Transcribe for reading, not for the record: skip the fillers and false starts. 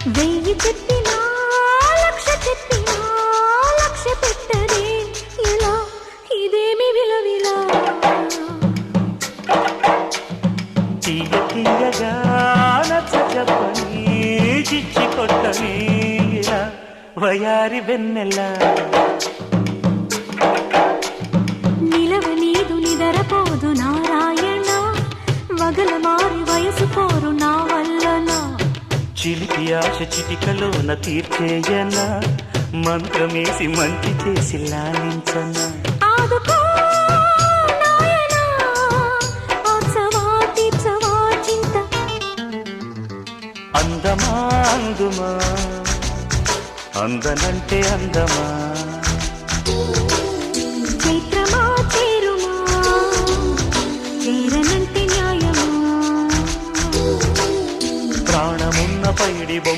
వెయ్యి చెప్పినా లక్ష చెప్పినా లక్ష పెట్టదే ఇలా ఇదేమి విలవిలా తీయ తీయగా నచ్చ చెప్పని చిచ్చి కొట్టని ఇలా వయారి వెన్నెలా నిలవ నీదు నిదరపోదు నారాయణ వగల మారి వయసు పోరు నా వల్లనా చిలిపి ఆశ చిటికలోన తీర్చేయనా మంత్రమేసి మంచి చేసి లాలించనా ఆదుకో నాయనా ఆచవా తీర్చవా చింత అందమా అందుమా అందనంటే అందమా చైత్రమా చేరుమా చేరనంటే న్యాయమా ప్రాణమున్న పైడి బొమ్మ